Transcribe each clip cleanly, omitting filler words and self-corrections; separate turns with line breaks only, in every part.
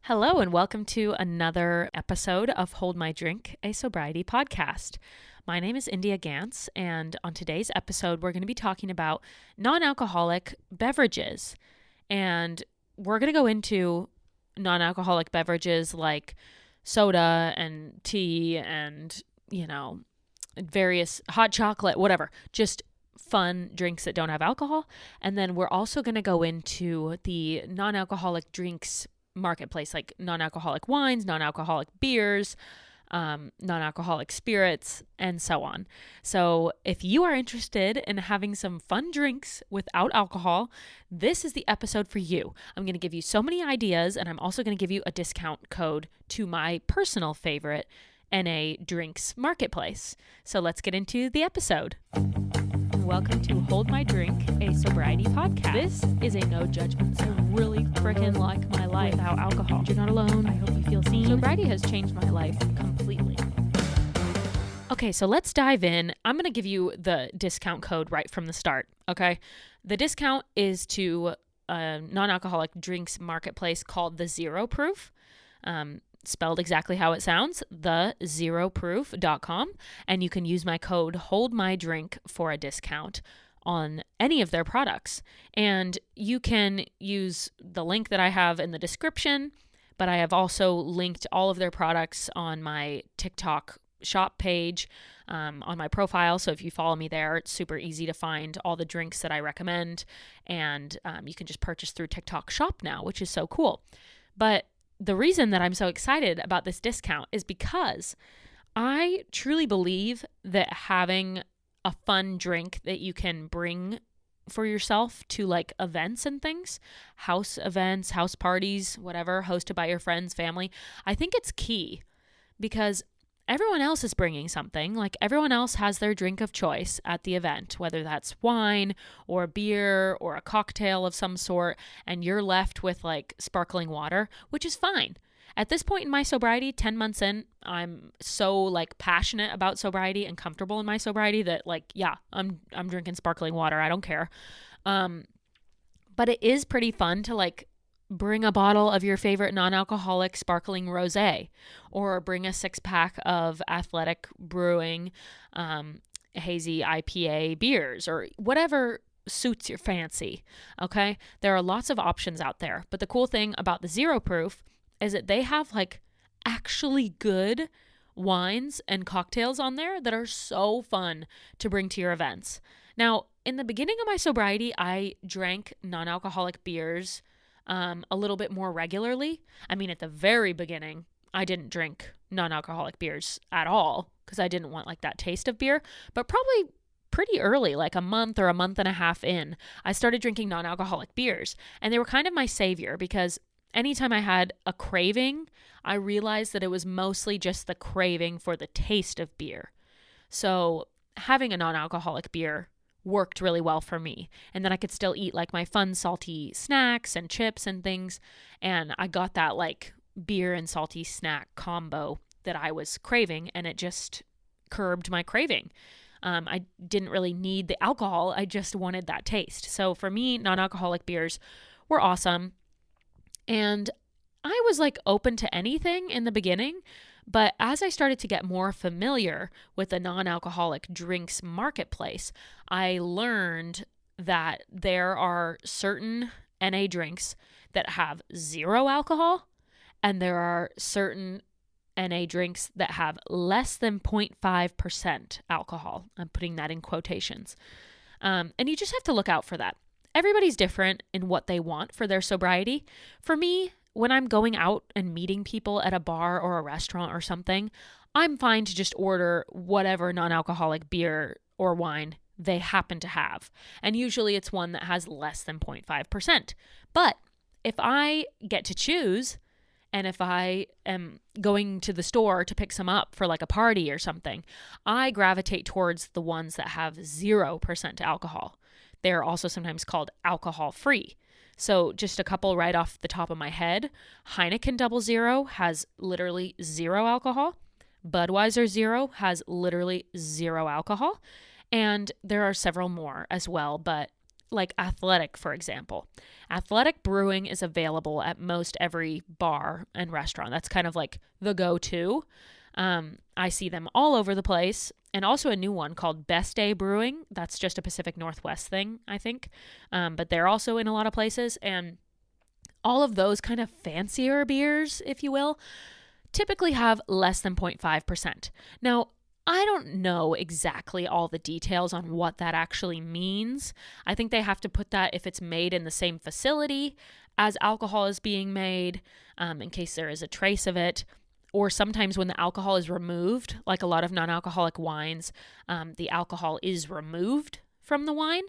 Hello, and welcome to another episode of Hold My Drink, a sobriety podcast. My name is India Gantz, and on today's episode, we're going to be talking about non-alcoholic beverages. And we're going to go into non-alcoholic beverages like soda and tea and, various hot chocolate, whatever, just fun drinks that don't have alcohol. And then we're also going to go into the non-alcoholic drinks marketplace, like non-alcoholic wines, non-alcoholic beers, non-alcoholic spirits, and so on. So if you are interested in having some fun drinks without alcohol, this is the episode for you. I'm going to give you so many ideas, and I'm also going to give you a discount code to my personal favorite NA drinks marketplace. So let's get into the episode. Welcome to Hold My Drink, a sobriety podcast. This is a no judgment zone. I really freaking like my life without alcohol. You're not alone. I hope you feel seen. Sobriety has changed my life completely. Okay, so let's dive in. I'm going to give you the discount code right from the start, okay? The discount is to a non-alcoholic drinks marketplace called the Zero Proof. Spelled exactly how it sounds, thezeroproof.com, and you can use my code HOLDMYDRINK for a discount on any of their products. And you can use the link that I have in the description, but I have also linked all of their products on my TikTok shop page on my profile. So if you follow me there, it's super easy to find all the drinks that I recommend, and you can just purchase through TikTok shop now, which is so cool. But the reason that I'm so excited about this discount is because I truly believe that having a fun drink that you can bring for yourself to like events and things, house events, house parties, whatever, hosted by your friends, family, I think it's key because everyone else is bringing something. Like everyone else has their drink of choice at the event, whether that's wine or beer or a cocktail of some sort, and you're left with like sparkling water, which is fine. At this point in my sobriety, 10 months in, I'm so like passionate about sobriety and comfortable in my sobriety that like, yeah, I'm drinking sparkling water. I don't care. But it is pretty fun to like bring a bottle of your favorite non-alcoholic sparkling rosé, or bring a 6-pack of Athletic Brewing hazy IPA beers, or whatever suits your fancy. Okay, there are lots of options out there, but the cool thing about the Zero Proof is that they have like actually good wines and cocktails on there that are so fun to bring to your events. Now, in the beginning of my sobriety, I drank non-alcoholic beers a little bit more regularly. I mean, at the very beginning, I didn't drink non-alcoholic beers at all because I didn't want like that taste of beer. But probably pretty early, like a month or a month and a half in, I started drinking non-alcoholic beers. And they were kind of my savior because anytime I had a craving, I realized that it was mostly just the craving for the taste of beer. So having a non-alcoholic beer worked really well for me. And then I could still eat like my fun salty snacks and chips and things. And I got that like beer and salty snack combo that I was craving, and it just curbed my craving. I didn't really need the alcohol. I just wanted that taste. So for me, non-alcoholic beers were awesome. And I was like open to anything in the beginning. But as I started to get more familiar with the non-alcoholic drinks marketplace, I learned that there are certain NA drinks that have 0 alcohol, and there are certain NA drinks that have less than 0.5% alcohol. I'm putting that in quotations. And you just have to look out for that. Everybody's different in what they want for their sobriety. For me, when I'm going out and meeting people at a bar or a restaurant or something, I'm fine to just order whatever non-alcoholic beer or wine they happen to have. And usually it's one that has less than 0.5%. But if I get to choose, and if I am going to the store to pick some up for like a party or something, I gravitate towards the ones that have 0% alcohol. They're also sometimes called alcohol-free. So just a couple right off the top of my head, Heineken 00 has literally 0 alcohol. Budweiser 0 has literally 0 alcohol. And there are several more as well, but like Athletic, for example. Athletic brewing is available at most every bar and restaurant. That's kind of like the go-to. I see them all over the place. And also a new one called Best Day Brewing. That's just a Pacific Northwest thing, I think. But they're also in a lot of places. And all of those kind of fancier beers, if you will, typically have less than 0.5%. Now, I don't know exactly all the details on what that actually means. I think they have to put that if it's made in the same facility as alcohol is being made, in case there is a trace of it. Or sometimes when the alcohol is removed, like a lot of non-alcoholic wines, the alcohol is removed from the wine.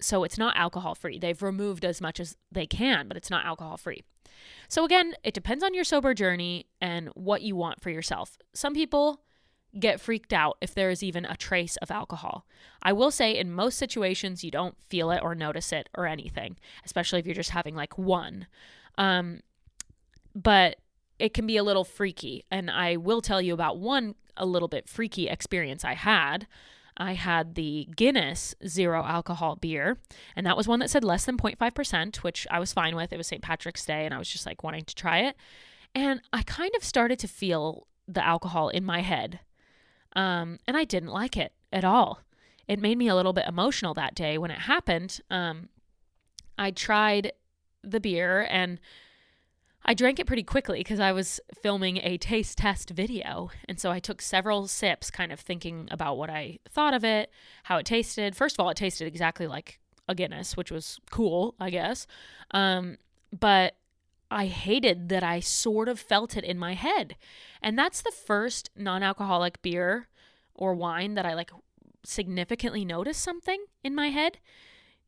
So it's not alcohol-free. They've removed as much as they can, but it's not alcohol-free. So again, it depends on your sober journey and what you want for yourself. Some people get freaked out if there is even a trace of alcohol. I will say in most situations, you don't feel it or notice it or anything, especially if you're just having like one. But it can be a little freaky. And I will tell you about one a little bit freaky experience I had. I had the Guinness zero alcohol beer, and that was one that said less than 0.5%, which I was fine with. It was St. Patrick's Day, and I was just like wanting to try it. And I kind of started to feel the alcohol in my head, and I didn't like it at all. It made me a little bit emotional that day when it happened. I tried the beer, and I drank it pretty quickly because I was filming a taste test video. And so I took several sips kind of thinking about what I thought of it, how it tasted. First of all, it tasted exactly like a Guinness, which was cool, I guess. But I hated that I sort of felt it in my head. And that's the first non-alcoholic beer or wine that I like significantly noticed something in my head.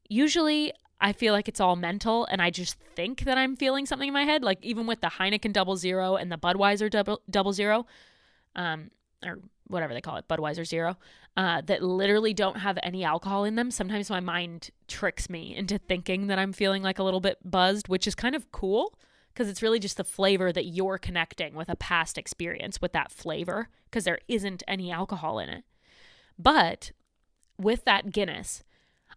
Usually I feel like it's all mental and I just think that I'm feeling something in my head. Like even with the Heineken 00 and the Budweiser 00, or whatever they call it, Budweiser Zero, that literally don't have any alcohol in them. Sometimes my mind tricks me into thinking that I'm feeling like a little bit buzzed, which is kind of cool because it's really just the flavor that you're connecting with a past experience with that flavor because there isn't any alcohol in it. But with that Guinness,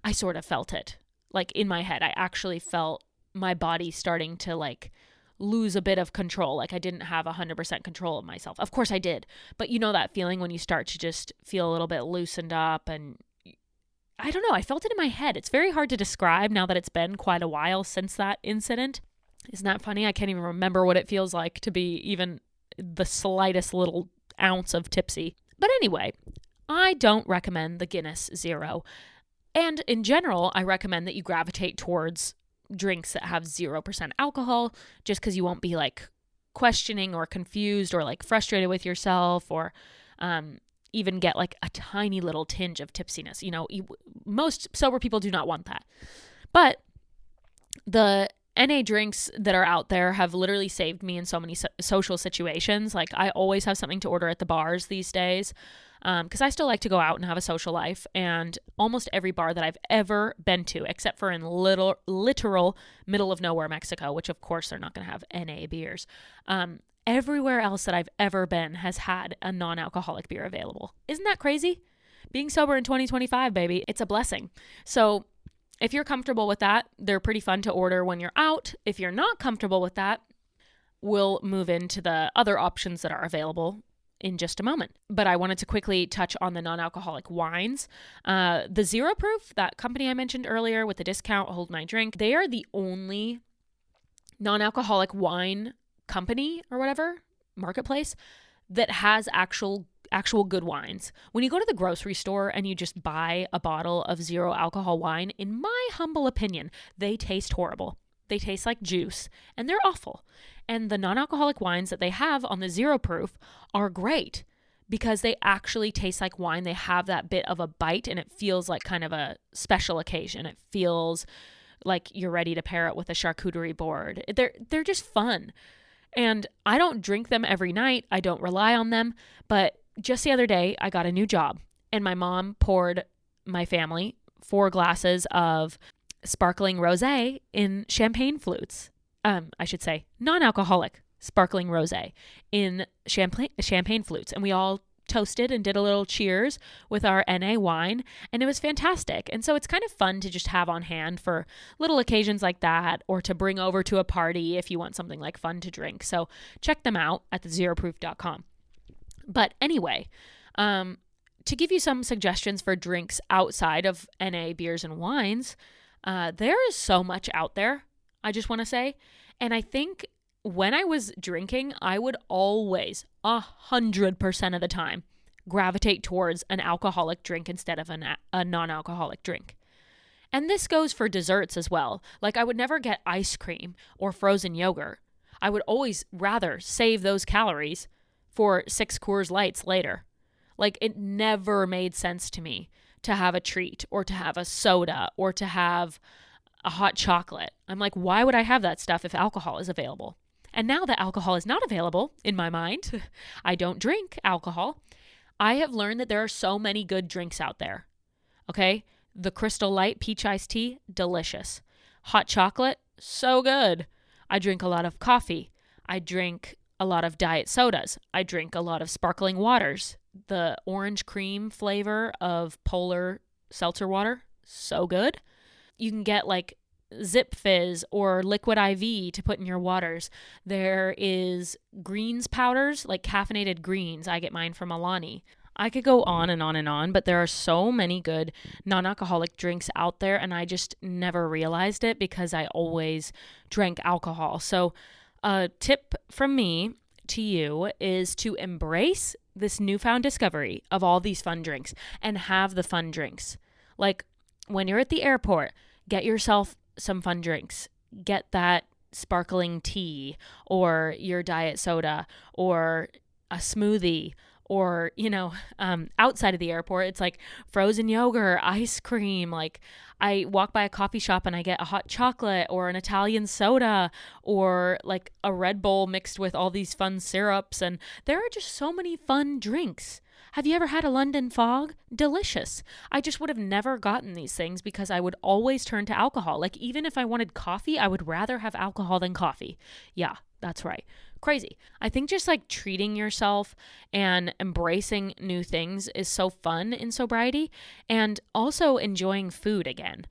I sort of felt it. Like in my head, I actually felt my body starting to like lose a bit of control. Like I didn't have 100% control of myself. Of course I did. But you know that feeling when you start to just feel a little bit loosened up, and I don't know, I felt it in my head. It's very hard to describe now that it's been quite a while since that incident. Isn't that funny? I can't even remember what it feels like to be even the slightest little ounce of tipsy. But anyway, I don't recommend the Guinness Zero. And in general, I recommend that you gravitate towards drinks that have 0% alcohol just because you won't be like questioning or confused or like frustrated with yourself or even get like a tiny little tinge of tipsiness. You know, most sober people do not want that. But the NA drinks that are out there have literally saved me in so many social situations. Like I always have something to order at the bars these days. Because I still like to go out and have a social life, and almost every bar that I've ever been to, except for in literal middle of nowhere Mexico, which of course they're not going to have NA beers, everywhere else that I've ever been has had a non-alcoholic beer available. Isn't that crazy? Being sober in 2025, baby, it's a blessing. So if you're comfortable with that, they're pretty fun to order when you're out. If you're not comfortable with that, we'll move into the other options that are available in just a moment. But I wanted to quickly touch on the non-alcoholic wines. The Zero Proof, that company I mentioned earlier with the discount Hold My Drink, they are the only non-alcoholic wine company or whatever, marketplace, that has actual good wines. When you go to the grocery store and you just buy a bottle of zero alcohol wine, in my humble opinion, they taste horrible. They taste like juice and they're awful. And the non-alcoholic wines that they have on the Zero Proof are great because they actually taste like wine. They have that bit of a bite and it feels like kind of a special occasion. It feels like you're ready to pair it with a charcuterie board. They're just fun. And I don't drink them every night. I don't rely on them. But just the other day, I got a new job and my mom poured my family 4 glasses of sparkling rosé in champagne flutes. I should say non-alcoholic sparkling rosé in champagne flutes. And we all toasted and did a little cheers with our NA wine, and it was fantastic. And so it's kind of fun to just have on hand for little occasions like that, or to bring over to a party if you want something like fun to drink. So check them out at thezeroproof.com. But anyway, to give you some suggestions for drinks outside of NA beers and wines, there is so much out there, I just want to say. And I think when I was drinking, I would always, 100% of the time, gravitate towards an alcoholic drink instead of a non-alcoholic drink. And this goes for desserts as well. Like, I would never get ice cream or frozen yogurt. I would always rather save those calories for 6 Coors Lights later. Like, it never made sense to me to have a treat or to have a soda or to have a hot chocolate. I'm like, why would I have that stuff if alcohol is available? And now that alcohol is not available, in my mind, I don't drink alcohol. I have learned that there are so many good drinks out there. Okay? The Crystal Light peach iced tea, delicious. Hot chocolate, so good. I drink a lot of coffee. I drink a lot of diet sodas. I drink a lot of sparkling waters. The orange cream flavor of Polar seltzer water, so good. You can get like Zip Fizz or Liquid IV to put in your waters. There is greens powders, like caffeinated greens. I get mine from Alani. I could go on and on and on, but there are so many good non-alcoholic drinks out there, and I just never realized it because I always drank alcohol. So a tip from me to you is to embrace this newfound discovery of all these fun drinks and have the fun drinks. Like, when you're at the airport, get yourself some fun drinks. Get that sparkling tea or your diet soda or a smoothie, or, outside of the airport, it's like frozen yogurt, ice cream. Like, I walk by a coffee shop and I get a hot chocolate or an Italian soda or like a Red Bull mixed with all these fun syrups. And there are just so many fun drinks. Have you ever had a London Fog? Delicious. I just would have never gotten these things because I would always turn to alcohol. Like, even if I wanted coffee, I would rather have alcohol than coffee. Yeah, that's right. Crazy. I think just like treating yourself and embracing new things is so fun in sobriety, and also enjoying food again.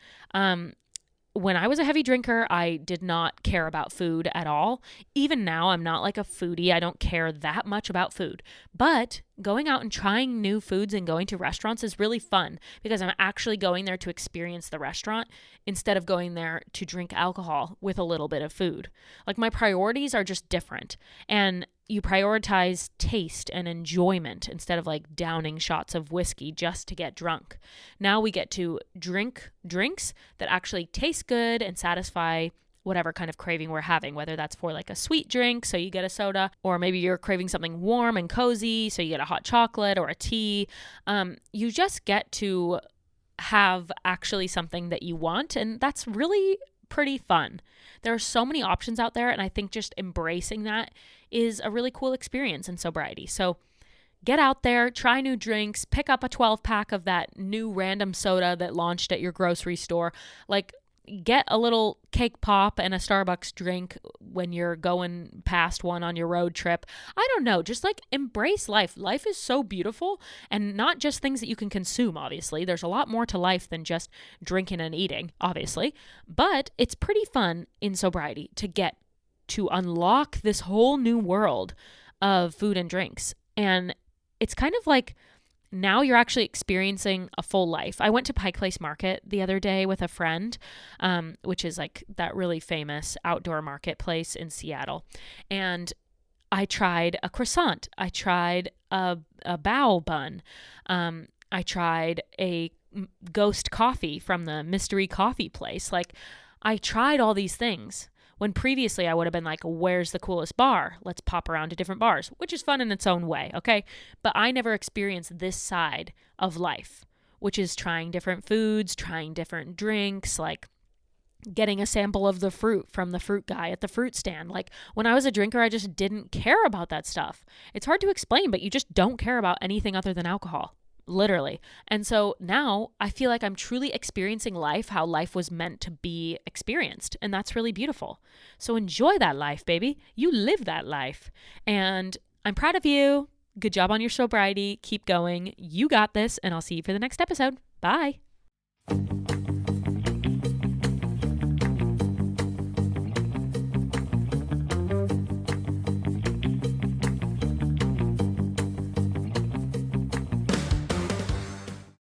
When I was a heavy drinker, I did not care about food at all. Even now, I'm not like a foodie. I don't care that much about food. But going out and trying new foods and going to restaurants is really fun because I'm actually going there to experience the restaurant instead of going there to drink alcohol with a little bit of food. Like, my priorities are just different. And you prioritize taste and enjoyment instead of like downing shots of whiskey just to get drunk. Now we get to drink drinks that actually taste good and satisfy whatever kind of craving we're having, whether that's for like a sweet drink, so you get a soda, or maybe you're craving something warm and cozy, so you get a hot chocolate or a tea. You just get to have actually something that you want, and that's really pretty fun. There are so many options out there, and I think just embracing that is a really cool experience in sobriety. So get out there, try new drinks, pick up a 12-pack of that new random soda that launched at your grocery store. Like, get a little cake pop and a Starbucks drink when you're going past one on your road trip. I don't know, just like embrace life. Life is so beautiful, and not just things that you can consume, obviously. There's a lot more to life than just drinking and eating, obviously. But it's pretty fun in sobriety to get to unlock this whole new world of food and drinks. And it's kind of like now you're actually experiencing a full life. I went to Pike Place Market the other day with a friend, which is like that really famous outdoor marketplace in Seattle. And I tried a croissant. I tried a bao bun. I tried a ghost coffee from the mystery coffee place. Like, I tried all these things when previously I would have been like, where's the coolest bar? Let's pop around to different bars, which is fun in its own way, okay? But I never experienced this side of life, which is trying different foods, trying different drinks, like getting a sample of the fruit from the fruit guy at the fruit stand. Like, when I was a drinker, I just didn't care about that stuff. It's hard to explain, but you just don't care about anything other than alcohol. Literally. And so now I feel like I'm truly experiencing life how life was meant to be experienced. And that's really beautiful. So enjoy that life, baby. You live that life. And I'm proud of you. Good job on your sobriety. Keep going. You got this, and I'll see you for the next episode. Bye.